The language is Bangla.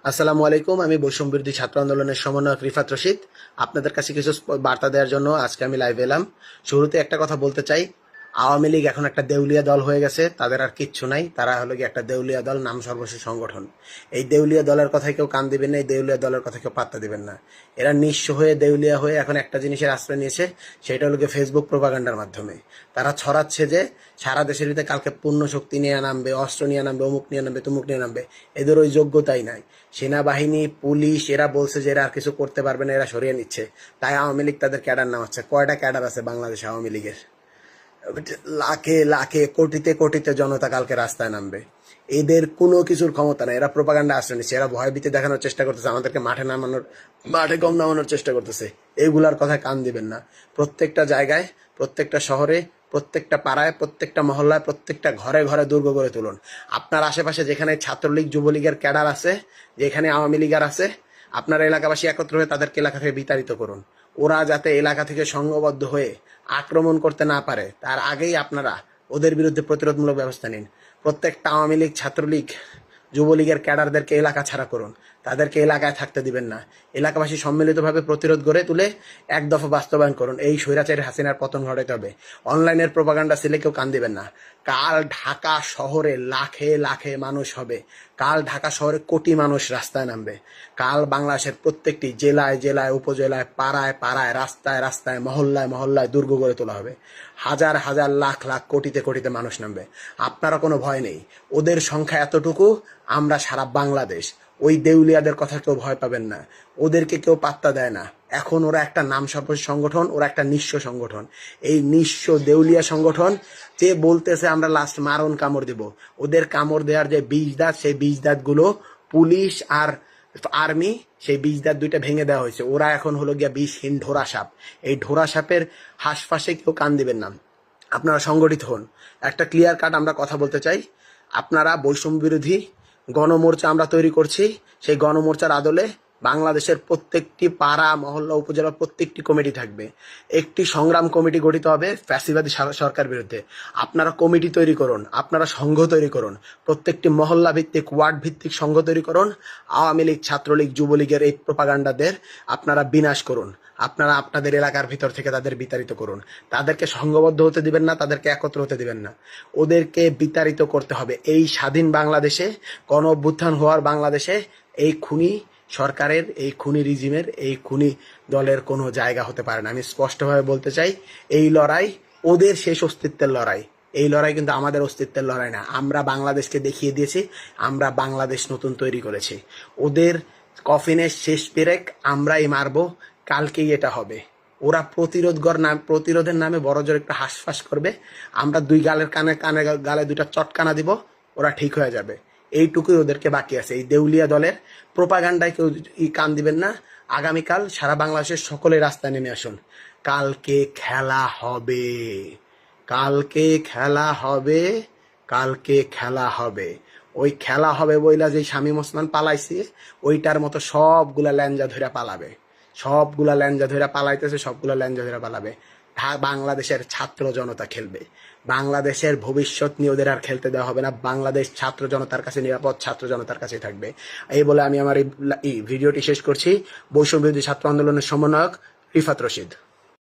আসসালামু আলাইকুম। আমি বৈষম্য বিরোধী ছাত্র আন্দোলনের সমন্বয়ক রিফাত রশিদ। আপনাদের কাছে কিছু বার্তা দেওয়ার জন্য আজকে আমি লাইভে এলাম। শুরুতে একটা কথা বলতে চাই, আওয়ামী লীগ এখন একটা দেউলিয়া দল হয়ে গেছে। তাদের আর কিচ্ছু নাই, তারা হলো গিয়ে একটা দেউলিয়া দল, নাম সর্বস্ব সংগঠন। এই দেউলিয়া দলের কথায় কেউ কান দিবেন না, এই দেউলিয়া দলের কথা কেউ পাত্তা দিবেন না। এরা নিঃস্ব হয়ে দেউলিয়া হয়ে এখন একটা জিনিসের আশ্রয় নিয়েছে, সেটা হলো গিয়ে ফেসবুক প্রোপাগান্ডার মাধ্যমে। তারা ছড়াচ্ছে যে সারা দেশের ভিতরে কালকে পূর্ণ শক্তি নিয়ে নামবে, অস্ত্র নিয়ে নামবে, অমুক নিয়ে নামবে, তুমুক নিয়ে নামবে। এদের ওই যোগ্যতাই নাই। সেনাবাহিনী, পুলিশ এরা বলছে যে এরা আর কিছু করতে পারবে না, এরা সরিয়ে নিচ্ছে। তাই আওয়ামী লীগ তাদের ক্যাডার নামাচ্ছে। কয়টা ক্যাডার আছে বাংলাদেশে আওয়ামী লীগের? লাখে লাখে কোটিতে কোটিতে জনতা কালকে রাস্তায় নামবে। এদের কোনো কিছুর ক্ষমতা নাই। এরা প্রোপাগান্ডা আশ্রয় নিচ্ছে, এরা ভয়ভীতি দেখানোর চেষ্টা করতেছে, আমাদেরকে মাঠে কম নামানোর চেষ্টা করতেছে। এইগুলার কথায় কান দিবেন না। প্রত্যেকটা জায়গায়, প্রত্যেকটা শহরে, প্রত্যেকটা পাড়ায়, প্রত্যেকটা মহল্লায়, প্রত্যেকটা ঘরে ঘরে দুর্গ গড়ে তুলুন। আপনার আশেপাশে যেখানে ছাত্রলীগ, যুবলীগের ক্যাডার আছে, যেখানে আওয়ামী লীগার আছে, আপনার এলাকাবাসী একত্র হয়ে তাদেরকে এলাকা থেকে বিতাড়িত করুন। ওরা যাতে এলাকা থেকে সংঘবদ্ধ হয়ে আক্রমণ করতে না পারে, তার আগেই আপনারা ওদের বিরুদ্ধে প্রতিরোধমূলক ব্যবস্থা নিন। প্রত্যেকটা আওয়ামী লীগ, ছাত্রলীগ, যুবলীগের ক্যাডারদেরকে এলাকা ছাড়া করুন। তাদেরকে এলাকায় থাকতে দিবেন না। এলাকাবাসী সম্মিলিতভাবে প্রতিরোধ গড়ে তুলে এক দফা বাস্তবায়ন করুন। এই স্বৈরাচারী হাসিনার পতন ঘটাতে হবে। অনলাইনের প্রোপাগান্ডা ছেলে কেউ কান দিবেন না। কাল ঢাকা শহরে লাখে লাখে মানুষ হবে। কাল ঢাকা শহরে কোটি মানুষ রাস্তায় নামবে। কাল বাংলাদেশের প্রত্যেকটি জেলায় জেলায়, উপজেলায়, পাড়ায় পাড়ায়, রাস্তায় রাস্তায়, মহল্লায় মহল্লায় দুর্গ গড়ে তোলা হবে। হাজার হাজার, লাখ লাখ, কোটিতে কোটিতে মানুষ নামবে। আপনারা কোনো ভয় নেই। ওদের সংখ্যা এতটুকু, আমরা সারা বাংলাদেশ। ওই দেউলিয়াদের কথা কেউ ভয় পাবেন না। ওদেরকে কেউ পাত্তা দেয় না। এখন ওরা একটা নাম সর্বস্ব সংগঠন, ওরা একটা নিঃস্ব সংগঠন। এই নিঃস্ব দেউলিয়া সংগঠন যে বলতেছে আমরা লাস্ট মারণ কামড় দিব, ওদের কামড় দেওয়ার যে বীজ দাঁত, সেই বীজ দাঁতগুলো পুলিশ আর আর্মি, সেই বীজ দাঁত দুইটা ভেঙে দেওয়া হয়েছে। ওরা এখন হলো গিয়া বিষহীন ঢোরা সাপ। এই ঢোরা সাপের হাঁসফাঁসে কেউ কান দিবেন না। আপনারা সংগঠিত হন। একটা ক্লিয়ার কাট আমরা কথা বলতে চাই। আপনারা বৈষম্য বিরোধী গণমোর্চা আমরা তৈরি করছি। সেই গণমোর্চার আদলে বাংলাদেশের প্রত্যেকটি পাড়া, মহল্লা, উপজেলা প্রত্যেকটি কমিটি থাকবে। একটি সংগ্রাম কমিটি গঠিত হবে ফ্যাসিবাদী সরকার বিরুদ্ধে। আপনারা কমিটি তৈরি করুন, আপনারা সংঘ তৈরি করুন। প্রত্যেকটি মহল্লা ভিত্তিক, ওয়ার্ড ভিত্তিক সংঘ তৈরি করুন। আওয়ামী লীগ, ছাত্রলীগ, যুবলীগের এই প্রোপাগান্ডাদের আপনারা বিনাশ করুন। আপনারা আপনাদের এলাকার ভিতর থেকে তাদের বিতাড়িত করুন। তাদেরকে সংঘবদ্ধ হতে দিবেন না, তাদেরকে একত্র হতে দিবেন না। ওদেরকে বিতাড়িত করতে হবে। এই স্বাধীন বাংলাদেশে, গণ অভ্যুত্থান হওয়ার বাংলাদেশে এই খুনি সরকারের, এই খুনি রিজিমের, এই খুনি দলের কোনো জায়গা হতে পারে না। আমি স্পষ্টভাবে বলতে চাই, এই লড়াই ওদের শেষ অস্তিত্বের লড়াই। এই লড়াই কিন্তু আমাদের অস্তিত্বের লড়াই না। আমরা বাংলাদেশকে দেখিয়ে দিয়েছি, আমরা বাংলাদেশ নতুন তৈরি করেছি। ওদের কফিনের শেষ পেরেক আমরাই মারবো। কালকেই এটা হবে। ওরা প্রতিরোধের নামে বড় জোর একটু হাঁসফাঁস করবে। আমরা দুই গালের কানে কানে গালে দুইটা চটকানা দিব, ওরা ঠিক হয়ে যাবে। এইটুকুই ওদেরকে বাকি আছে। এই দেউলিয়া দলের প্রোপাগান্ডায় কেউ কান দিবেন না। আগামীকাল সারা বাংলাদেশের সকলে রাস্তায় নেমে আসুন। কালকে খেলা হবে, কালকে খেলা হবে, কালকে খেলা হবে। ওই খেলা হবে বইলা যে শামীম ওসমান পালাইছে, ওইটার মতো সবগুলা ল্যাঞ্জা ধইরা পালাবে। সবগুলা ল্যাঞ্জা ধইরা পালাইতেছে, সবগুলা ল্যাঞ্জা ধইরা পালাবে। বাংলাদেশের ছাত্র জনতা খেলবে। বাংলাদেশের ভবিষ্যৎ নিয়ে ওদের আর খেলতে দেওয়া হবে না। বাংলাদেশ ছাত্র জনতার কাছে নিরাপদ, ছাত্র জনতার কাছে থাকবে। এই বলে আমি আমার এই ভিডিওটি শেষ করছি। বৈষম্য বিরোধী ছাত্র আন্দোলনের সমন্বয়ক রিফাত রশিদ।